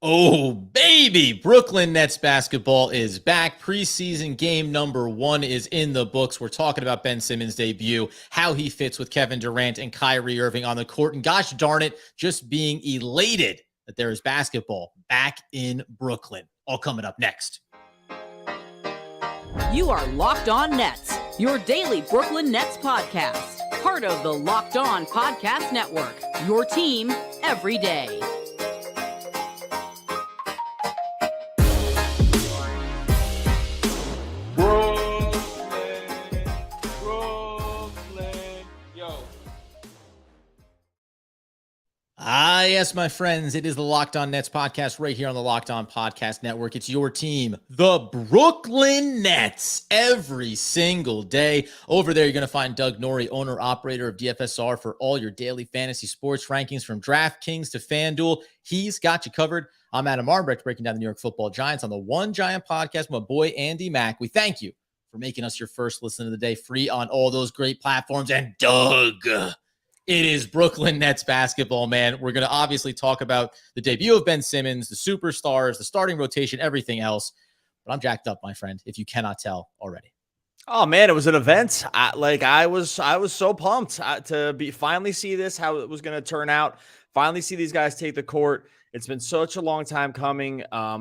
Oh, baby. Brooklyn Nets basketball is back. Preseason game number 1 is in the books. We're talking about Ben Simmons' debut, how he fits with Kevin Durant and Kyrie Irving on the court. And gosh darn it, just being elated that there is basketball back in Brooklyn. All coming up next. You are Locked On Nets, your daily Brooklyn Nets podcast. Part of the Locked On Podcast Network, your team every day. Yes, my friends, it is the Locked On Nets podcast right here on the Locked On Podcast Network. It's your team, the Brooklyn Nets, every single day. Over there, you're going to find Doug Norrie, owner-operator of DFSR, for all your daily fantasy sports rankings from DraftKings to FanDuel. He's got you covered. I'm Adam Arbrecht, breaking down the New York Football Giants on the One Giant podcast with my boy Andy Mack. We thank you for making us your first listen of the day, free on all those great platforms. And Doug, it is Brooklyn Nets basketball, man. We're going to obviously talk about the debut of Ben Simmons, the superstars, the starting rotation, everything else. But I'm jacked up, my friend, if you cannot tell already. Oh man, it was an event. I was so pumped to finally see this, how it was going to turn out. Finally see these guys take the court. It's been such a long time coming. I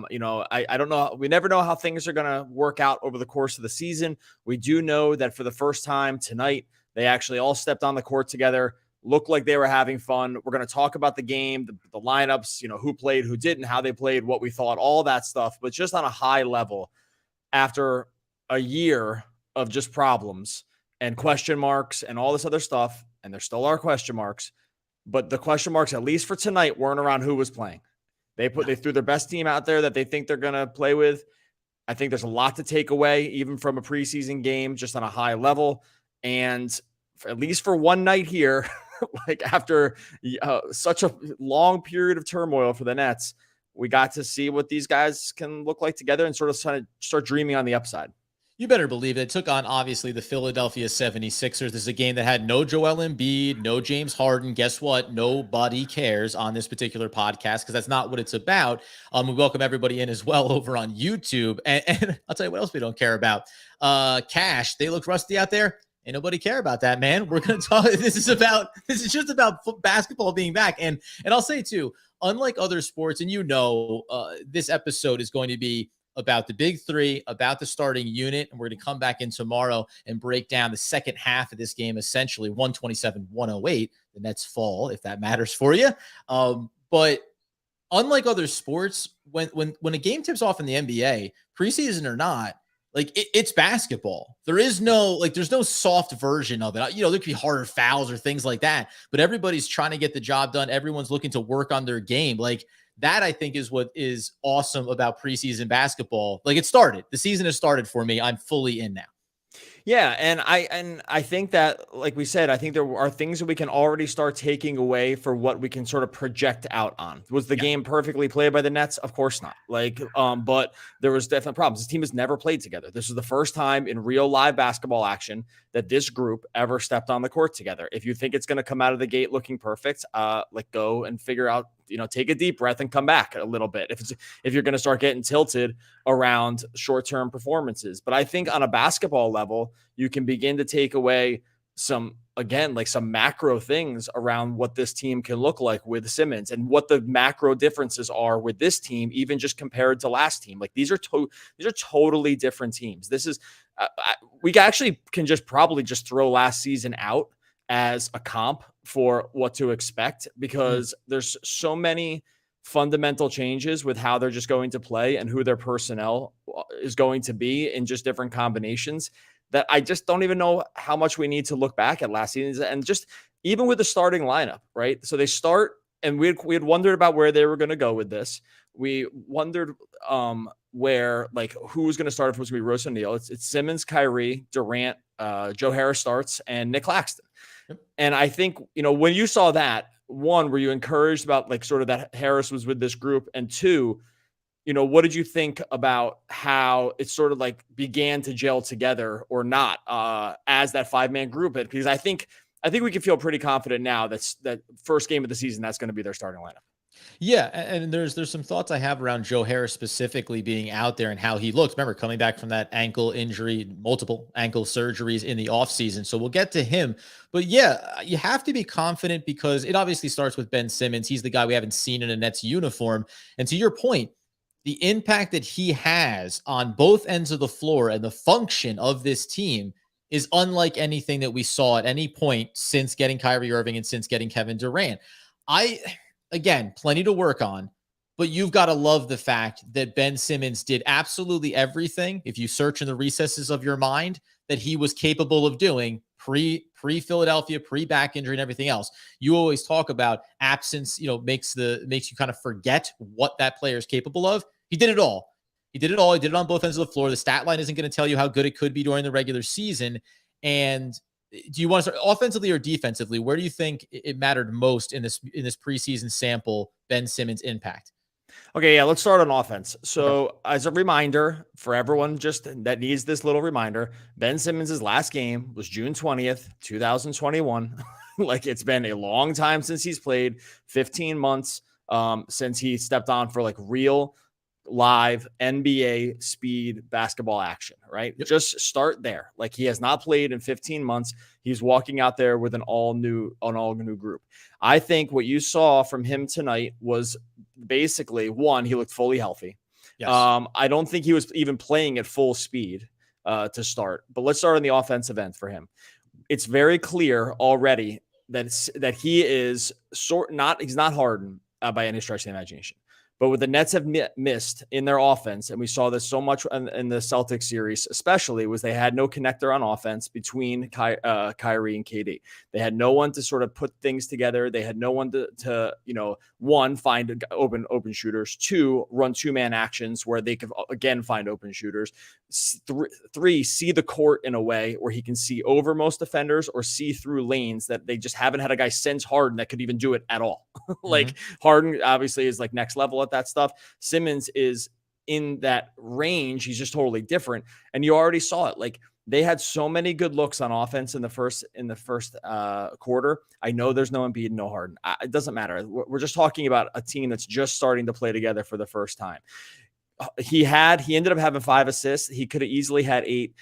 don't know. We never know how things are going to work out over the course of the season. We do know that for the first time tonight, they actually all stepped on the court together. Looked like they were having fun. We're going to talk about the game, the lineups, who played, who didn't, how they played, what we thought, all that stuff. But just on a high level, after a year of just problems and question marks and all this other stuff, and there still are question marks, but the question marks, at least for tonight, weren't around who was playing. They threw their best team out there that they think they're going to play with. I think there's a lot to take away, even from a preseason game, just on a high level. And at least for one night here, like after such a long period of turmoil for the Nets, we got to see what these guys can look like together and sort of start dreaming on the upside. You better believe it. It took on, obviously, the Philadelphia 76ers. This is a game that had no Joel Embiid, no James Harden. Guess what? Nobody cares on this particular podcast because that's not what it's about. We welcome everybody in as well over on YouTube. And I'll tell you what else we don't care about. Cash, they look rusty out there. Ain't nobody care about that, man. We're going to talk. This is just about basketball being back. And I'll say too, unlike other sports, and this episode is going to be about the big three, about the starting unit. And we're going to come back in tomorrow and break down the second half of this game, essentially 127-108. The Nets fall, if that matters for you. But unlike other sports, when a game tips off in the NBA, preseason or not, it's basketball. There's no soft version of it. There could be harder fouls or things like that, but everybody's trying to get the job done. Everyone's looking to work on their game. That I think is what is awesome about preseason basketball. It started. The season has started for me. I'm fully in now. Yeah, and I think that, like we said, I think there are things that we can already start taking away for what we can sort of project out on. Was the game perfectly played by the Nets? Of course not. But there was definitely problems. This team has never played together. This is the first time in real live basketball action that this group ever stepped on the court together. If you think it's going to come out of the gate looking perfect, go and figure out, take a deep breath and come back a little bit if you're going to start getting tilted around short-term performances. But I think on a basketball level, you can begin to take away some macro things around what this team can look like with Simmons and what the macro differences are with this team, even just compared to last team. These are totally different teams. This is we actually can probably throw last season out as a comp for what to expect, because there's so many fundamental changes with how they're just going to play and who their personnel is going to be in just different combinations, that I just don't even know how much we need to look back at last season. And just even with the starting lineup, right? So they start, and we had wondered about where they were going to go with this. We wondered where, who was going to start, if it was going to be Rose O'Neal. It's Simmons, Kyrie, Durant, Joe Harris starts, and Nick Claxton. Yep. And I think, when you saw that, one, were you encouraged about sort of that Harris was with this group? And two, what did you think about how it sort of began to gel together or not as that 5-man group? Because I think we can feel pretty confident now that first game of the season, that's going to be their starting lineup. Yeah, and there's some thoughts I have around Joe Harris specifically being out there and how he looks. Remember, coming back from that ankle injury, multiple ankle surgeries in the offseason. So we'll get to him. But yeah, you have to be confident because it obviously starts with Ben Simmons. He's the guy we haven't seen in a Nets uniform. And to your point, the impact that he has on both ends of the floor and the function of this team is unlike anything that we saw at any point since getting Kyrie Irving and since getting Kevin Durant. I Again, plenty to work on, but you've got to love the fact that Ben Simmons did absolutely everything, if you search in the recesses of your mind, that he was capable of doing pre Philadelphia, pre back injury and everything else. You always talk about absence, makes you kind of forget what that player is capable of. He did it all. He did it all. He did it on both ends of the floor. The stat line isn't going to tell you how good it could be during the regular season. And do you want to start offensively or defensively? Where do you think it mattered most in this preseason sample, Ben Simmons' impact? Okay, yeah, let's start on offense. Okay. So, as a reminder for everyone just that needs this little reminder, Ben Simmons' last game was June 20th, 2021. Like, it's been a long time since he's played, 15 months since he stepped on for like real live NBA speed basketball action, right? Yep. Just start there. Like, he has not played in 15 months. He's walking out there with an all new group. I think what you saw from him tonight was basically one, he looked fully healthy. Yes. I don't think he was even playing at full speed to start, but let's start on the offensive end for him. It's very clear already that he is he's not Harden by any stretch of the imagination. But what the Nets have missed in their offense, and we saw this so much in the Celtics series, especially, was they had no connector on offense between Kyrie and KD. They had no one to sort of put things together. They had no one to one, find open shooters, two, run two-man actions where they could, again, find open shooters, three, see the court in a way where he can see over most defenders or see through lanes that they just haven't had a guy since Harden that could even do it at all. Like, Harden obviously is like next level at that stuff. Simmons is in that range. He's just totally different. And you already saw it. Like, they had so many good looks on offense in the first quarter. I know there's no Embiid, no Harden. It doesn't matter. We're just talking about a team that's just starting to play together for the first time. He ended up having 5 assists. He could have easily had 8.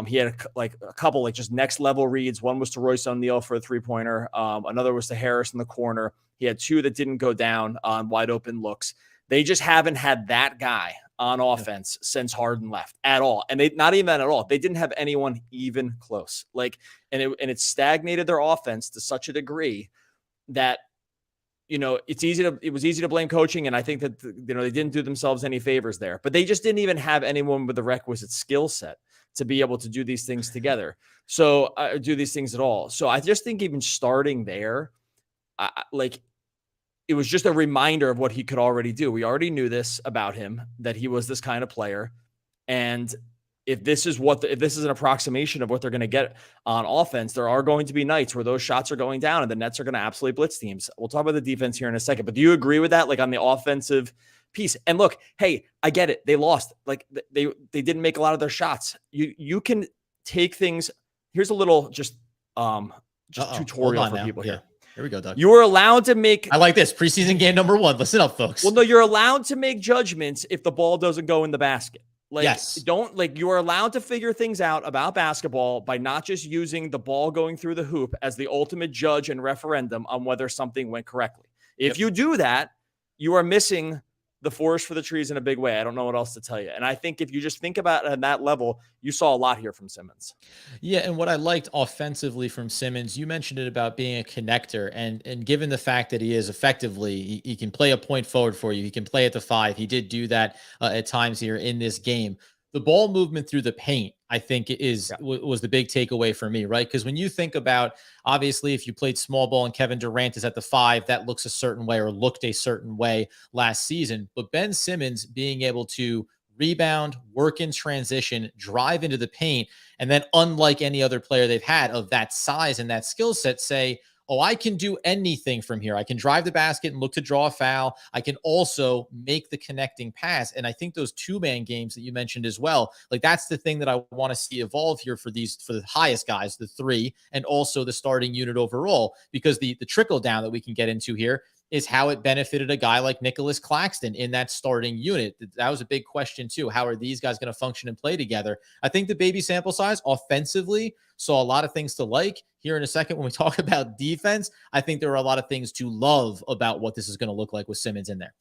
He had a couple like just next level reads. One was to Royce O'Neal for a 3-pointer. Another was to Harris in the corner. He had 2 that didn't go down on wide open looks. They just haven't had that guy on offense since Harden left at all. And they not even at all. They didn't have anyone even close. Like, and it stagnated their offense to such a degree that, it was easy to blame coaching. And I think that, they didn't do themselves any favors there, but they just didn't even have anyone with the requisite skill set to be able to do these things together. So do these things at all. So I just think even starting there, it was just a reminder of what he could already do. We already knew this about him, that he was this kind of player. And if this is an approximation of what they're going to get on offense, there are going to be nights where those shots are going down and the Nets are going to absolutely blitz teams. We'll talk about the defense here in a second, but do you agree with that? Like, on the offensive piece? And look, hey, I get it. They lost. Like, they didn't make a lot of their shots. You can take things. Here's a little just tutorial for people here. Here we go, Doug. You are allowed to make. I like this preseason game number 1. Listen up, folks. Well, no, you're allowed to make judgments if the ball doesn't go in the basket. Like, yes. You are allowed to figure things out about basketball by not just using the ball going through the hoop as the ultimate judge and referendum on whether something went correctly. If you do that, you are missing the forest for the trees in a big way. I don't know what else to tell you. And I think if you just think about it at that level, you saw a lot here from Simmons. Yeah. And what I liked offensively from Simmons, you mentioned it about being a connector, and given the fact that he is effectively, he can play a point forward for you. He can play at the 5. He did do that at times here in this game. The ball movement through the paint, I think, was the big takeaway for me, right? Because when you think about, obviously, if you played small ball and Kevin Durant is at the 5, that looks a certain way or looked a certain way last season. But Ben Simmons being able to rebound, work in transition, drive into the paint, and then, unlike any other player they've had of that size and that skill set, say, oh, I can do anything from here. I can drive the basket and look to draw a foul. I can also make the connecting pass. And I think those 2-man games that you mentioned as well, like, that's the thing that I want to see evolve here for the highest guys, the 3, and also the starting unit overall, because the trickle down that we can get into here, is how it benefited a guy like Nicholas Claxton in that starting unit. That was a big question too. How are these guys going to function and play together? I think the baby sample size offensively saw a lot of things to like. Here in a second, when we talk about defense, I think there are a lot of things to love about what this is going to look like with Simmons in there.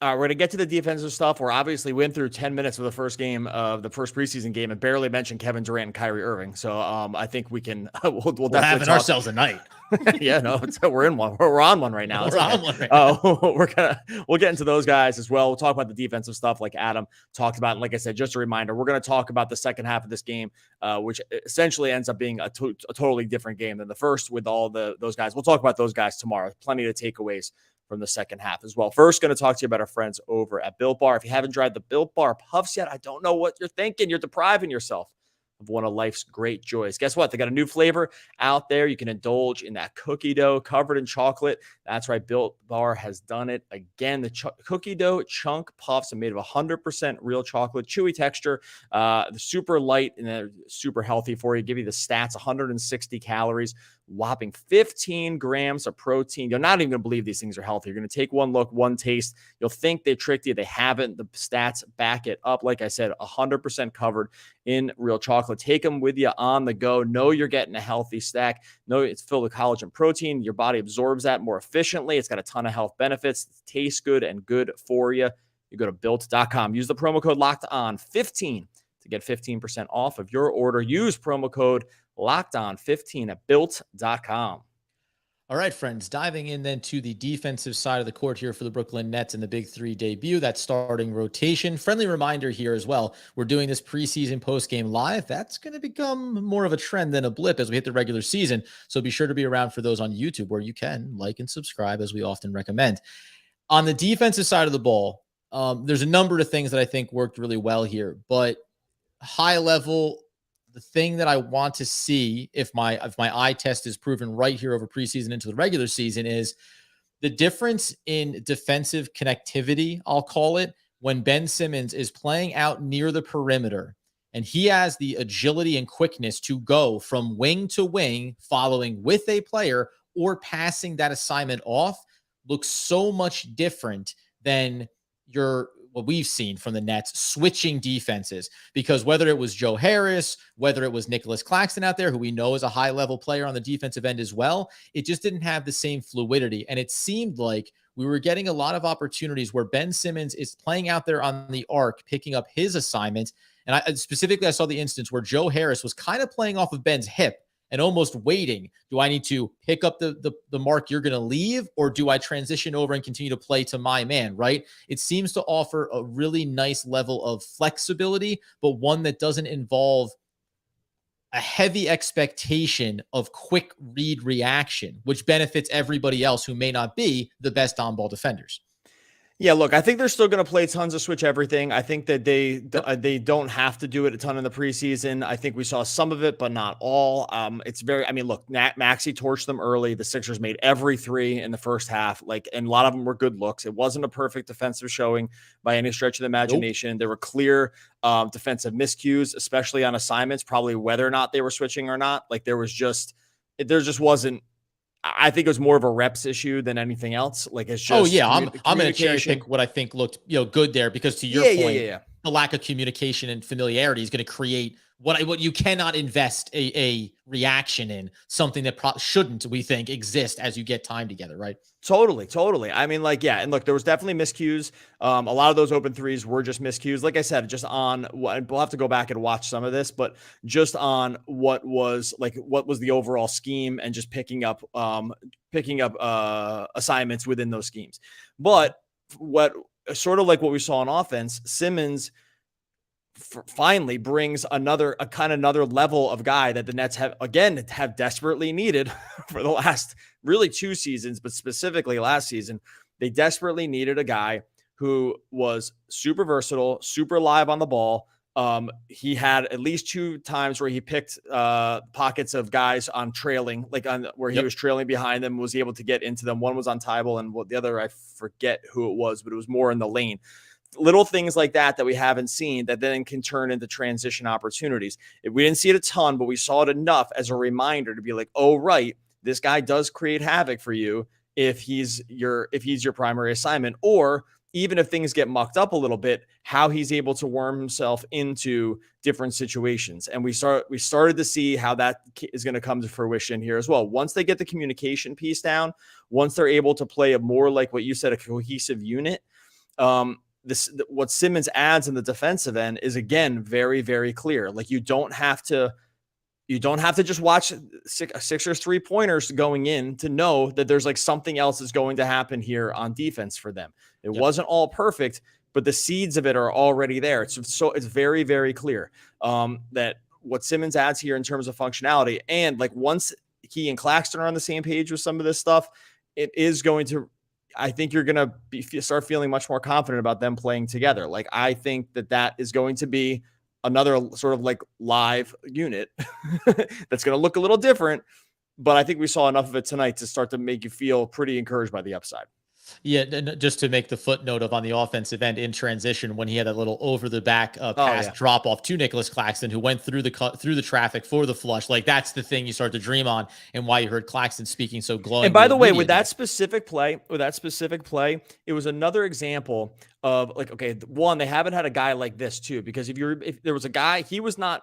All right, we're going to get to the defensive stuff. We're obviously went through 10 minutes of the first game of the first preseason game and barely mentioned Kevin Durant and Kyrie Irving. So I think we can, we'll definitely having ourselves a night. Yeah, no, we're in one. We're on one right now. We're on one right now. We'll get into those guys as well. We'll talk about the defensive stuff like Adam talked about. And like I said, just a reminder, we're going to talk about the second half of this game, which essentially ends up being a totally different game than the first with all those guys. We'll talk about those guys tomorrow. Plenty of takeaways from the second half as well. First, going to talk to you about our friends over at Built Bar. If you haven't tried the Built Bar Puffs yet, I don't know what you're thinking. You're depriving yourself of one of life's great joys. Guess what? They got a new flavor out there. You can indulge in that cookie dough covered in chocolate. That's right. Built Bar has done it again. The cookie dough chunk puffs are made of 100% real chocolate, chewy texture. They're super light and they're super healthy for you. Give you the stats, 160 calories, whopping 15 grams of protein. You're not even going to believe these things are healthy. You're going to take one look, one taste. You'll think they tricked you. They haven't. The stats back it up. Like I said, 100% covered in real chocolate. Take them with you on the go. Know you're getting a healthy snack. Know it's filled with collagen protein. Your body absorbs that more efficiently. It's got a ton of health benefits. It tastes good and good for you. You go to built.com. Use the promo code LOCKEDON15 to get 15% off of your order. Use promo code LOCKEDON15 at built.com. All right, friends, diving in then to the defensive side of the court here for the Brooklyn Nets in the Big Three debut, that starting rotation. Friendly reminder here as well, we're doing this preseason postgame live. That's going to become more of a trend than a blip as we hit the regular season. So be sure to be around for those on YouTube where you can like and subscribe as we often recommend. On the defensive side of the ball, there's a number of things that I think worked really well here, but high level, the thing that I want to see if my eye test is proven right here over preseason into the regular season is the difference in defensive connectivity, I'll call it, when Ben Simmons is playing out near the perimeter and he has the agility and quickness to go from wing to wing following with a player or passing that assignment off looks so much different than what we've seen from the Nets switching defenses, because whether it was Joe Harris, whether it was Nicholas Claxton out there, who we know is a high level player on the defensive end as well, it just didn't have the same fluidity. And it seemed like we were getting a lot of opportunities where Ben Simmons is playing out there on the arc, picking up his assignments. And I saw the instance where Joe Harris was kind of playing off of Ben's hip and almost waiting. Do I need to pick up the mark you're going to leave, or do I transition over and continue to play to my man, right? It seems to offer a really nice level of flexibility, but one that doesn't involve a heavy expectation of quick read reaction, which benefits everybody else who may not be the best on-ball defenders. Yeah, look, I think they're still going to play tons of switch everything. I think that they don't have to do it a ton in the preseason. I think we saw some of it, but not all. Look, Maxey torched them early. The Sixers made every three in the first half, and a lot of them were good looks. It wasn't a perfect defensive showing by any stretch of the imagination. Nope. There were clear defensive miscues, especially on assignments, probably whether or not they were switching or not. There just wasn't. I think it was more of a reps issue than anything else. It's just, I'm going to cherry pick what I think looked, good there, because to your point, the lack of communication and familiarity is going to create what you cannot invest a reaction in, something that shouldn't, we think, exist as you get time together, right? Totally. I mean, and look, there was definitely miscues. A lot of those open threes were just miscues. Like I said, just on what we'll have to go back and watch some of this, but just on what was the overall scheme and just picking up assignments within those schemes. But what sort of like what we saw on offense, Simmons finally brings another level of guy that the Nets have desperately needed for the last really 2 seasons, but specifically last season. They desperately needed a guy who was super versatile, super live on the ball. He had at least 2 times where he picked pockets of guys on trailing, where he was trailing behind them, was able to get into them. One was on Tybal, and the other, I forget who it was, but it was more in the lane. Little things like that we haven't seen that then can turn into transition opportunities. We didn't see it a ton, but we saw it enough as a reminder to be like, oh, right, this guy does create havoc for you. if he's your primary assignment, or even if things get mucked up a little bit, how he's able to worm himself into different situations. And we started to see how that is going to come to fruition here as well. Once they get the communication piece down, once they're able to play a more, like what you said, a cohesive unit, what Simmons adds in the defensive end is, again, very, very clear. Like, you don't have to just watch Sixers 3-pointers going in to know that there's like something else is going to happen here on defense for them. It wasn't all perfect, but the seeds of it are already there. It's very, very clear that what Simmons adds here in terms of functionality, and like once he and Claxton are on the same page with some of this stuff, it is going to, I think you're going to start feeling much more confident about them playing together. Like, I think that is going to be another sort of like live unit that's going to look a little different, but I think we saw enough of it tonight to start to make you feel pretty encouraged by the upside. Yeah, just to make the footnote of on the offensive end in transition, when he had a little over the back pass drop off to Nicholas Claxton, who went through the traffic for the flush. Like, that's the thing you start to dream on, and why you heard Claxton speaking so glowingly. And by the way, with that specific play, it was another example of like, okay, one, they haven't had a guy like this too, because if there was a guy, he was not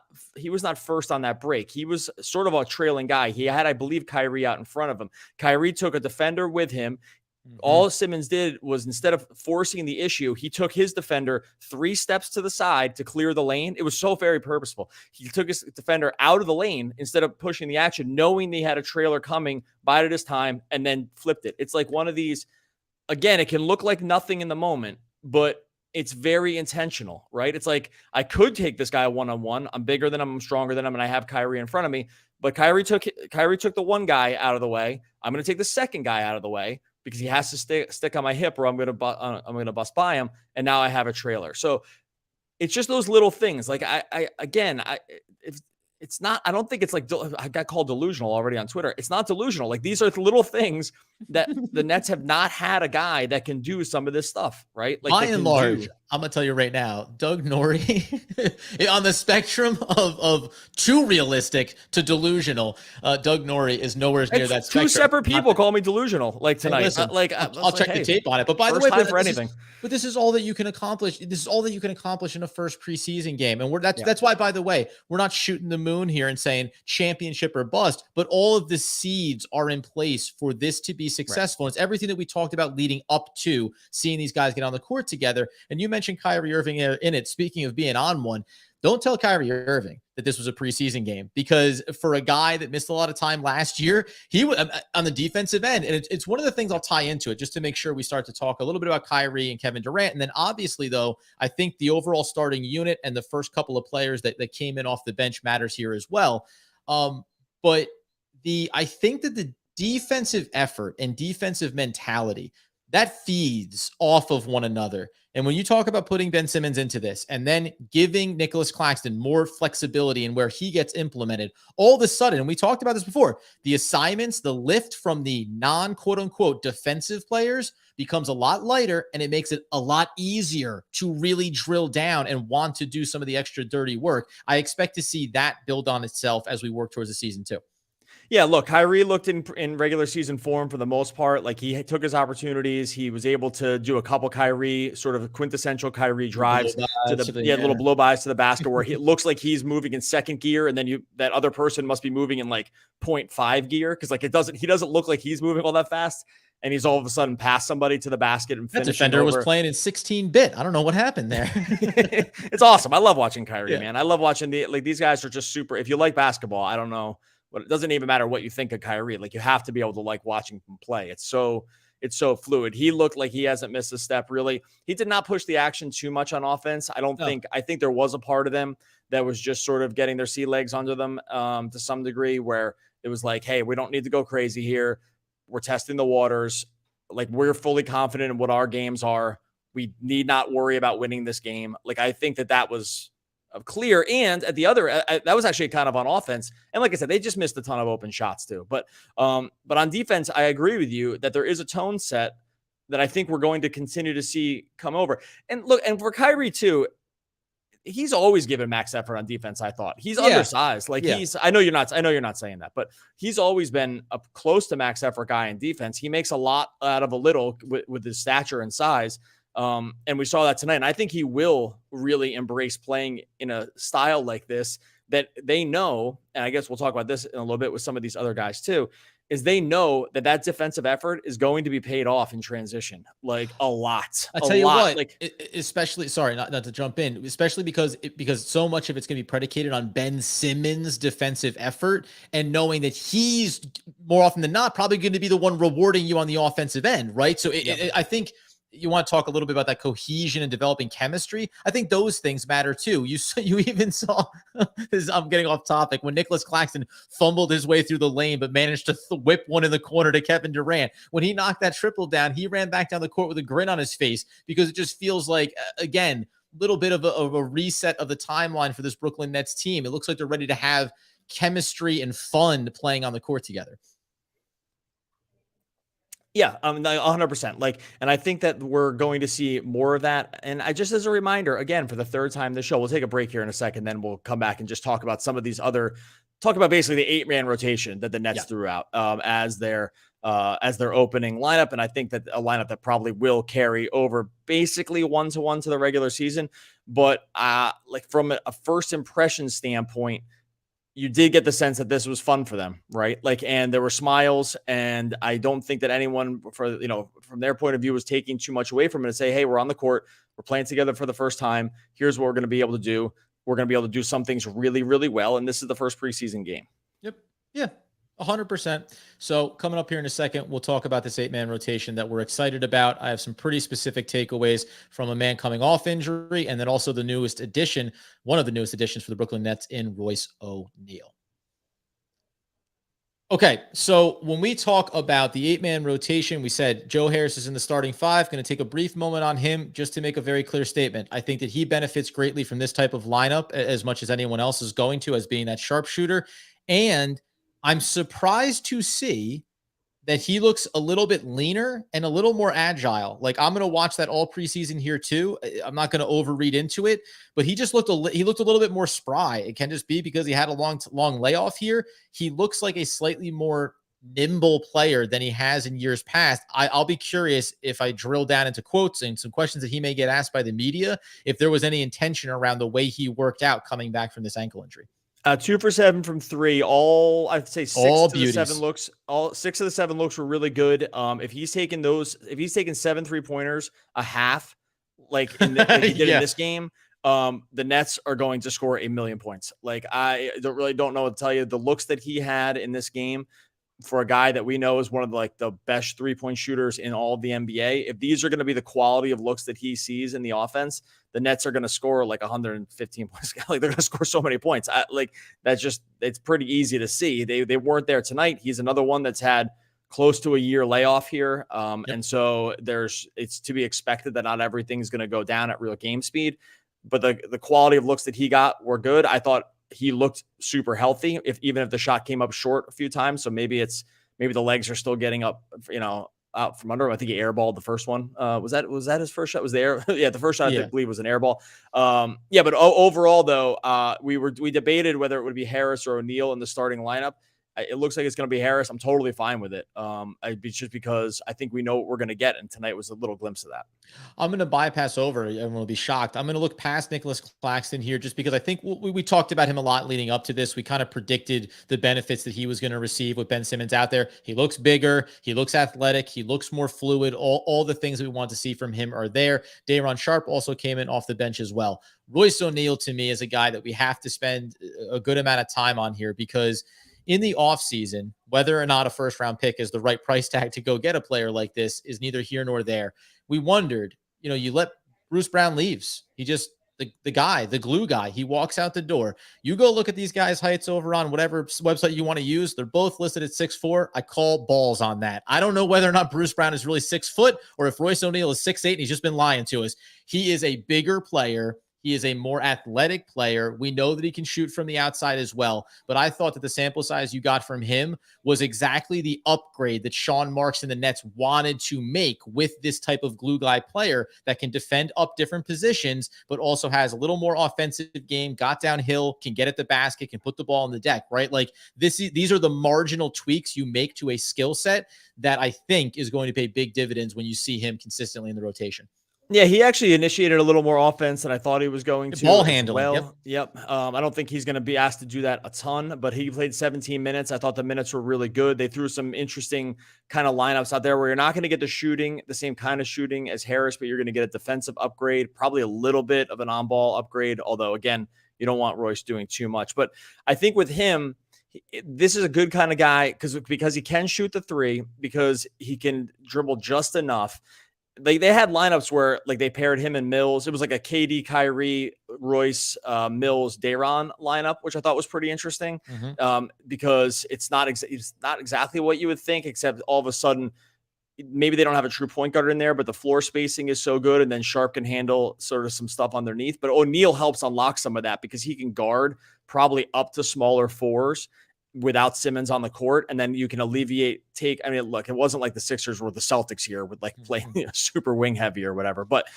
first on that break. He was sort of a trailing guy. He had, I believe, Kyrie out in front of him. Kyrie took a defender with him. All Simmons did was, instead of forcing the issue, he took his defender 3 steps to the side to clear the lane. It was so very purposeful. He took his defender out of the lane instead of pushing the action, knowing they had a trailer coming, bided his time, and then flipped it. It's like one of these, again, it can look like nothing in the moment, but it's very intentional, right? It's like, I could take this guy one-on-one. I'm bigger than him, I'm stronger than him, and I have Kyrie in front of me. But Kyrie took the one guy out of the way. I'm going to take the second guy out of the way, because he has to stick on my hip, or I'm going to bust by him. And now I have a trailer. So it's just those little things. Like, it's not, I don't think it's like, I got called delusional already on Twitter. It's not delusional. Like, these are little things that the Nets have not had a guy that can do some of this stuff, right? Like, by and large, I'm going to tell you right now, Doug Norrie, on the spectrum of too realistic to delusional, Doug Norrie is nowhere near that spectrum. 2 separate people call me delusional, like tonight. Hey, listen, I'll check the tape on it. But by the way, this is all that you can accomplish. This is all that you can accomplish in a first preseason game. And that's why, by the way, we're not shooting the moon here and saying championship or bust, but all of the seeds are in place for this to be successful. Right. It's everything that we talked about leading up to seeing these guys get on the court together. And you mentioned Kyrie Irving in it. Speaking of being on one, don't tell Kyrie Irving that this was a preseason game, because for a guy that missed a lot of time last year, he was on the defensive end. And it's one of the things I'll tie into it just to make sure we start to talk a little bit about Kyrie and Kevin Durant. And then obviously, though, I think the overall starting unit and the first couple of players that came in off the bench matters here as well. But I think that the defensive effort and defensive mentality, that feeds off of one another. And when you talk about putting Ben Simmons into this and then giving Nicholas Claxton more flexibility in where he gets implemented, all of a sudden, and we talked about this before, the assignments, the lift from the non-quote unquote defensive players becomes a lot lighter, and it makes it a lot easier to really drill down and want to do some of the extra dirty work. I expect to see that build on itself as we work towards the season too. Yeah, look, Kyrie looked in regular season form for the most part. Like, he took his opportunities. He was able to do a couple Kyrie, sort of quintessential Kyrie drives little blow bys to the basket where it looks like he's moving in second gear, and then that other person must be moving in like 0.5 gear, because like he doesn't look like he's moving all that fast, and he's all of a sudden past somebody to the basket and finishing. That defender was playing in 16-bit. I don't know what happened there. It's awesome. I love watching Kyrie, man. I love watching these guys are just super. If you like basketball, I don't know. But it doesn't even matter what you think of Kyrie. Like, you have to be able to like watching him play. It's so fluid. He looked like he hasn't missed a step, really. He did not push the action too much on offense. I think there was a part of them that was just sort of getting their sea legs under them to some degree, where it was like, hey, we don't need to go crazy here. We're testing the waters. Like, we're fully confident in what our games are. We need not worry about winning this game. Like, I think that was clear. And at the other, that was actually kind of on offense. And like I said, they just missed a ton of open shots too. But on defense, I agree with you that there is a tone set that I think we're going to continue to see come over. And look, and for Kyrie too, he's always given max effort on defense. I thought he's undersized. Like I know you're not saying that, but he's always been a close to max effort guy in defense. He makes a lot out of a little with his stature and size. And we saw that tonight. And I think he will really embrace playing in a style like this that they know. And I guess we'll talk about this in a little bit with some of these other guys too, is they know that defensive effort is going to be paid off in transition, like a lot. I tell you what, like especially, sorry, not to jump in, especially because so much of it's going to be predicated on Ben Simmons' defensive effort and knowing that he's more often than not probably going to be the one rewarding you on the offensive end, right? So I think you want to talk a little bit about that cohesion and developing chemistry. I think those things matter too. You even saw this, I'm getting off topic, when Nicholas Claxton fumbled his way through the lane, but managed to whip one in the corner to Kevin Durant. When he knocked that triple down, he ran back down the court with a grin on his face because it just feels like, again, a little bit of a reset of the timeline for this Brooklyn Nets team. It looks like they're ready to have chemistry and fun playing on the court together. Yeah, 100%. Like, and I think that we're going to see more of that. And I just, as a reminder, again, for the third time this show, we'll take a break here in a second, then we'll come back and just talk about some of these talk about basically the 8-man rotation that the Nets threw out as their opening lineup. And I think that a lineup that probably will carry over basically 1-to-1 to the regular season. But like from a first impression standpoint, you did get the sense that this was fun for them, right? Like, and there were smiles, and I don't think that anyone from their point of view was taking too much away from it and say, hey, we're on the court, we're playing together for the first time. Here's what we're going to be able to do. We're going to be able to do some things really, really well. And this is the first preseason game. Yep. Yeah. 100%. So coming up here in a second, we'll talk about this 8-man rotation that we're excited about. I have some pretty specific takeaways from a man coming off injury, and then also the newest addition, one of the newest additions for the Brooklyn Nets in Royce O'Neal. Okay, so when we talk about the 8-man rotation, we said Joe Harris is in the starting 5. Going to take a brief moment on him just to make a very clear statement. I think that he benefits greatly from this type of lineup as much as anyone else is going to, as being that sharpshooter. And I'm surprised to see that he looks a little bit leaner and a little more agile. Like, I'm going to watch that all preseason here too. I'm not going to overread into it, but he just looked a little bit more spry. It can just be because he had a long layoff here. He looks like a slightly more nimble player than he has in years past. I'll be curious if I drill down into quotes and some questions that he may get asked by the media, if there was any intention around the way he worked out coming back from this ankle injury. 2 for 7 from 3. I'd say 6 of the 7 looks. All 6 of the 7 looks were really good. If he's taken 7 3-pointers a half, like he did in this game, the Nets are going to score 1,000,000 points. Like, I don't know what to tell you. The looks that he had in this game, for a guy that we know is one of the best 3-point shooters in all of the NBA, if these are going to be the quality of looks that he sees in the offense, the Nets are going to score like 115 points. Like, they're going to score so many points. It's pretty easy to see. They weren't there tonight. He's another one that's had close to a year layoff here. And so it's to be expected that not everything's going to go down at real game speed, but the quality of looks that he got were good. I thought he looked super healthy, even if the shot came up short a few times. So maybe the legs are still getting up, out from under him. I think he airballed the first one. Was that his first shot? Was there? Yeah, the first shot I believe was an airball. But overall though, we debated whether it would be Harris or O'Neal in the starting lineup. It looks like it's going to be Harris. I'm totally fine with it. Just because I think we know what we're going to get, and tonight was a little glimpse of that. I'm going to bypass over. Everyone will be shocked. I'm going to look past Nicholas Claxton here, just because I think we talked about him a lot leading up to this. We kind of predicted the benefits that he was going to receive with Ben Simmons out there. He looks bigger. He looks athletic. He looks more fluid. All the things that we want to see from him are there. Day'Ron Sharpe also came in off the bench as well. Royce O'Neal, to me, is a guy that we have to spend a good amount of time on here, because in the offseason, whether or not a first-round pick is the right price tag to go get a player like this is neither here nor there. We wondered, you let Bruce Brown leaves. He just, the guy, the glue guy, he walks out the door. You go look at these guys' heights over on whatever website you want to use. They're both listed at 6'4". I call balls on that. I don't know whether or not Bruce Brown is really 6 foot or if Royce O'Neal is 6'8", and he's just been lying to us. He is a bigger player. He is a more athletic player. We know that he can shoot from the outside as well. But I thought that the sample size you got from him was exactly the upgrade that Sean Marks and the Nets wanted to make with this type of glue guy player that can defend up different positions, but also has a little more offensive game, got downhill, can get at the basket, can put the ball on the deck, right? Like these are the marginal tweaks you make to a skill set that I think is going to pay big dividends when you see him consistently in the rotation. Yeah, he actually initiated a little more offense than I thought he was going to. Ball handling. Well, yep. I don't think he's going to be asked to do that a ton, but he played 17 minutes. I thought the minutes were really good. They threw some interesting kind of lineups out there where you're not going to get the same kind of shooting as Harris, but you're going to get a defensive upgrade, probably a little bit of an on-ball upgrade. Although, again, you don't want Royce doing too much. But I think with him, this is a good kind of guy because he can shoot the three, because he can dribble just enough. They had lineups where like they paired him and Mills. It was like a KD, Kyrie, Royce, Mills, Daron lineup, which I thought was pretty interesting, because it's not exactly what you would think, except all of a sudden maybe they don't have a true point guard in there, but the floor spacing is so good, and then Sharp can handle sort of some stuff underneath. But O'Neal helps unlock some of that because he can guard probably up to smaller fours without Simmons on the court, and then you can look, it wasn't like the Sixers were the Celtics here with like playing super wing heavy or whatever, but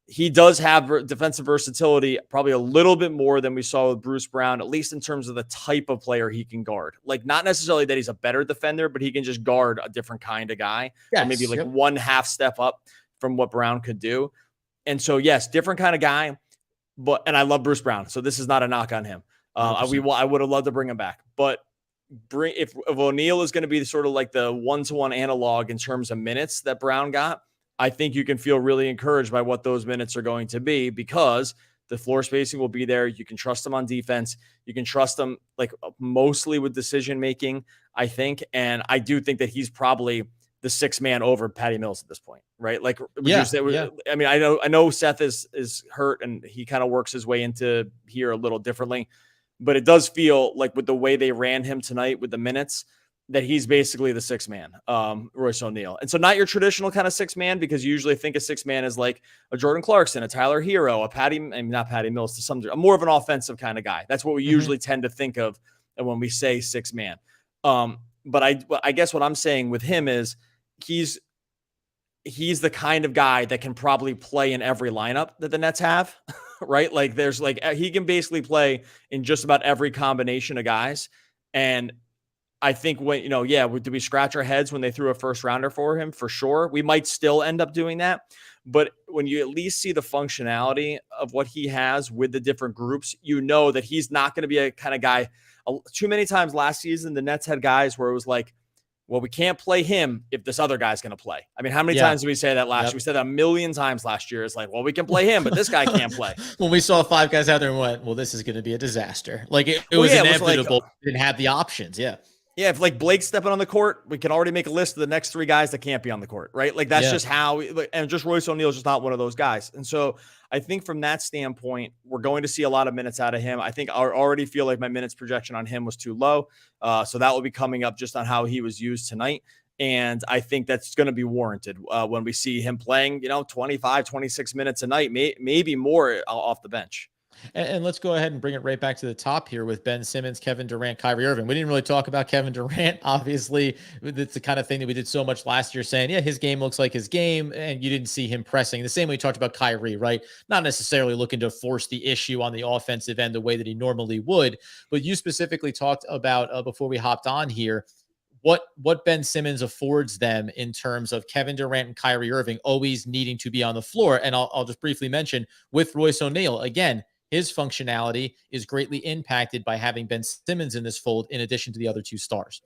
he does have defensive versatility, probably a little bit more than we saw with Bruce Brown, at least in terms of the type of player he can guard. Like, not necessarily that he's a better defender, but he can just guard a different kind of guy, or maybe like one half step up from what Brown could do. And so, yes, different kind of guy, and I love Bruce Brown, so this is not a knock on him. I would have loved to bring him back, but if O'Neal is going to be sort of like the one-to-one analog in terms of minutes that Brown got, I think you can feel really encouraged by what those minutes are going to be, because the floor spacing will be there. You can trust them on defense. You can trust them like mostly with decision-making, I think. And I do think that he's probably the sixth man over Patty Mills at this point, right? Like, I mean, I know Seth is hurt and he kind of works his way into here a little differently, but it does feel like with the way they ran him tonight with the minutes that he's basically the sixth man, Royce O'Neal. And so not your traditional kind of sixth man, because you usually think a sixth man is like a Jordan Clarkson, a Tyler Hero, not Patty Mills to some degree, more of an offensive kind of guy. That's what we usually tend to think of when we say sixth man. But I guess what I'm saying with him is he's the kind of guy that can probably play in every lineup that the Nets have. Right? Like he can basically play in just about every combination of guys. And I think do we scratch our heads when they threw a first rounder for him? For sure. We might still end up doing that. But when you at least see the functionality of what he has with the different groups, you know that he's not going to be a kind of guy. Too many times last season, the Nets had guys where it was like, well, we can't play him if this other guy's going to play. I mean, how many times did we say that last year? We said that a million times last year. It's like, well, we can play him, but this guy can't play. When we saw five guys out there and went, well, this is going to be a disaster. Like it was inevitable. We didn't have the options. Yeah. Yeah, if like Blake's stepping on the court, we can already make a list of the next three guys that can't be on the court, right? Like that's just how, and just Royce O'Neal is just not one of those guys. And so I think from that standpoint, we're going to see a lot of minutes out of him. I think I already feel like my minutes projection on him was too low. So that will be coming up just on how he was used tonight. And I think that's going to be warranted when we see him playing, 25, 26 minutes a night, maybe more off the bench. And let's go ahead and bring it right back to the top here with Ben Simmons, Kevin Durant, Kyrie Irving. We didn't really talk about Kevin Durant. Obviously, it's the kind of thing that we did so much last year, saying, his game looks like his game, and you didn't see him pressing. The same way we talked about Kyrie, right? Not necessarily looking to force the issue on the offensive end the way that he normally would. But you specifically talked about, before we hopped on here, what Ben Simmons affords them in terms of Kevin Durant and Kyrie Irving always needing to be on the floor. And I'll just briefly mention with Royce O'Neal, again, his functionality is greatly impacted by having Ben Simmons in this fold, in addition to the other two stars.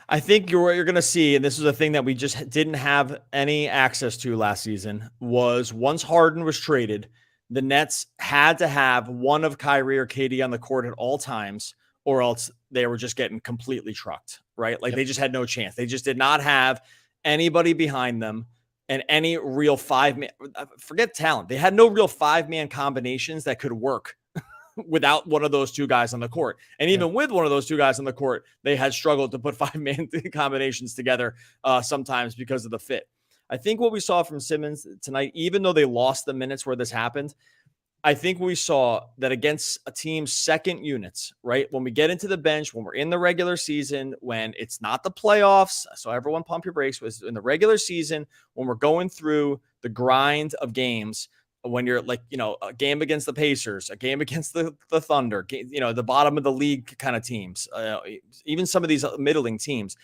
I think what you're going to see, and this is a thing that we just didn't have any access to last season, was once Harden was traded, the Nets had to have one of Kyrie or KD on the court at all times, or else they were just getting completely trucked, right? Like they just had no chance. They just did not have anybody behind them. And any real five-man, forget talent. They had no real five-man combinations that could work without one of those two guys on the court. And even with one of those two guys on the court, they had struggled to put five-man combinations together sometimes because of the fit. I think what we saw from Simmons tonight, even though they lost the minutes where this happened, I think we saw that against a team's second units, right? When we get into the bench, when we're in the regular season, when it's not the playoffs, so everyone pump your brakes, was in the regular season, when we're going through the grind of games, when you're like, a game against the Pacers, a game against the Thunder, the bottom of the league kind of teams, even some of these middling teams.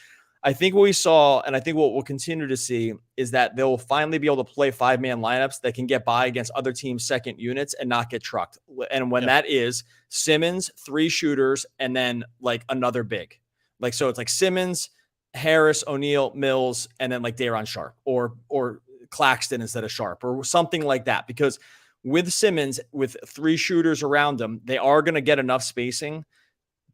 I think what we saw, and I think what we'll continue to see, is that they'll finally be able to play 5-man lineups that can get by against other teams' second units and not get trucked. And when that is Simmons, 3 shooters, and then like another big. So it's like Simmons, Harris, O'Neal, Mills, and then like Daron Sharp or Claxton instead of Sharp or something like that. Because with Simmons, with 3 shooters around him, they are going to get enough spacing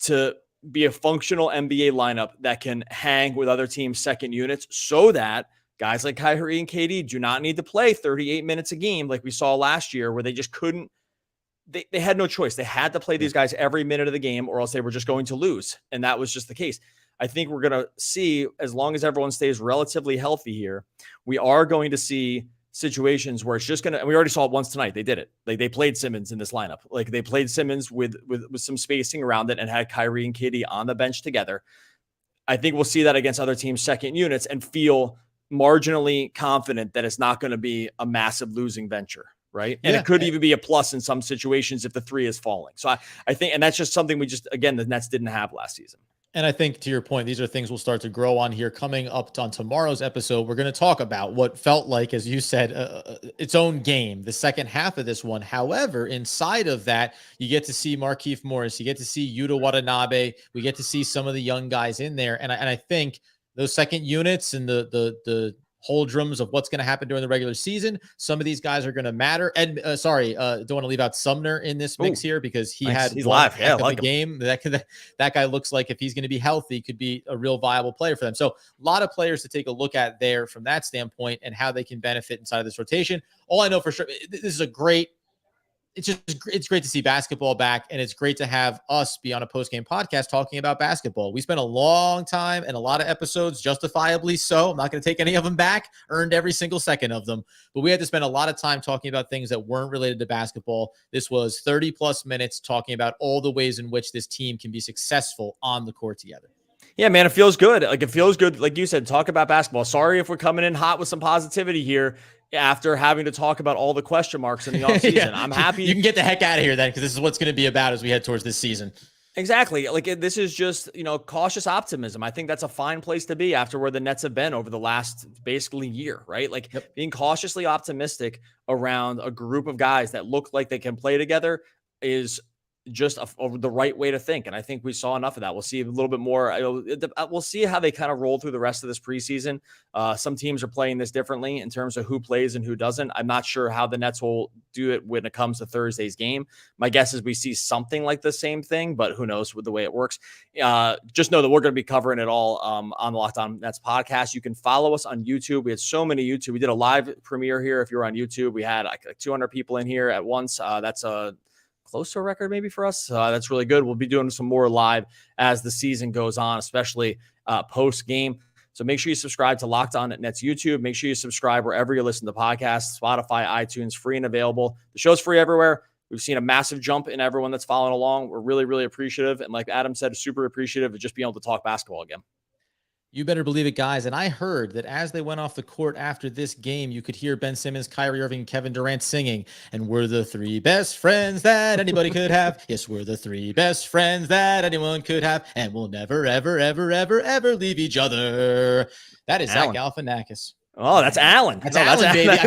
to be a functional NBA lineup that can hang with other teams' second units so that guys like Kyrie and KD do not need to play 38 minutes a game like we saw last year where they just couldn't. They had no choice. They had to play these guys every minute of the game or else they were just going to lose. And that was just the case. I think we're going to see, as long as everyone stays relatively healthy here, we are going to see situations where it's just going to, and we already saw it once tonight. They did it. Like they played Simmons in this lineup. Like they played Simmons with some spacing around it and had Kyrie and KD on the bench together. I think we'll see that against other teams' second units and feel marginally confident that it's not going to be a massive losing venture. Right. And it could even be a plus in some situations if the 3 is falling. So I think, and that's just something the Nets didn't have last season. And I think to your point, these are things we'll start to grow on here. Coming up on tomorrow's episode, we're going to talk about what felt like, as you said, its own game, the second half of this one. However, inside of that, you get to see Markieff Morris, you get to see Yuta Watanabe, we get to see some of the young guys in there. And I think those second units and the drums of what's going to happen during the regular season, some of these guys are going to matter. And don't want to leave out Sumner in this mix here because he's live. Yeah, like a game. That guy looks like if he's going to be healthy, could be a real viable player for them. So a lot of players to take a look at there from that standpoint and how they can benefit inside of this rotation. All I know for sure, this is it's great to see basketball back, and it's great to have us be on a post-game podcast talking about basketball. We spent a long time and a lot of episodes, justifiably so. I'm not going to take any of them back, earned every single second of them, but we had to spend a lot of time talking about things that weren't related to basketball. This was 30 plus minutes talking about all the ways in which this team can be successful on the court together. Yeah, man, it feels good. Like you said, talk about basketball. Sorry if we're coming in hot with some positivity here after having to talk about all the question marks in the offseason. I'm happy. You can get the heck out of here then, because this is what's going to be about as we head towards this season. Exactly. Like this is just, cautious optimism. I think that's a fine place to be after where the Nets have been over the last basically year, right? Like being cautiously optimistic around a group of guys that look like they can play together is just the right way to think. And I think we saw enough of that. We'll see a little bit more. We'll see how they kind of roll through the rest of this preseason. Some teams are playing this differently in terms of who plays and who doesn't. I'm not sure how the Nets will do it when it comes to Thursday's game. My guess is we see something like the same thing, but who knows with the way it works. Just know that we're going to be covering it all on the Locked On Nets podcast. You can follow us on YouTube. We had so many YouTube. We did a live premiere here. If you're on YouTube, we had like 200 people in here at once. That's a close to a record maybe for us. That's really good. We'll be doing some more live as the season goes on, especially post game. So make sure you subscribe to Locked On Nets YouTube. Make sure you subscribe wherever you listen to podcasts, Spotify, iTunes, free and available. The show's free everywhere. We've seen a massive jump in everyone that's following along. We're really, really appreciative. And like Adam said, super appreciative of just being able to talk basketball again. You better believe it, guys. And I heard that as they went off the court after this game, you could hear Ben Simmons, Kyrie Irving, Kevin Durant singing, and we're the 3 best friends that anybody could have. Yes, we're the 3 best friends that anyone could have, and we'll never, ever, ever, ever, ever leave each other. That is Zach Galifianakis. Oh, that's Alan. That's Alan, baby. I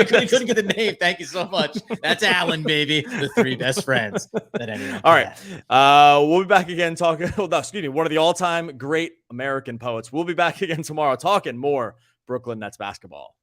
couldn't get the name. Thank you so much. That's Alan, baby. The 3 best friends that anyone. All right. We'll be back again talking. One of the all-time great American poets. We'll be back again tomorrow talking more Brooklyn Nets basketball.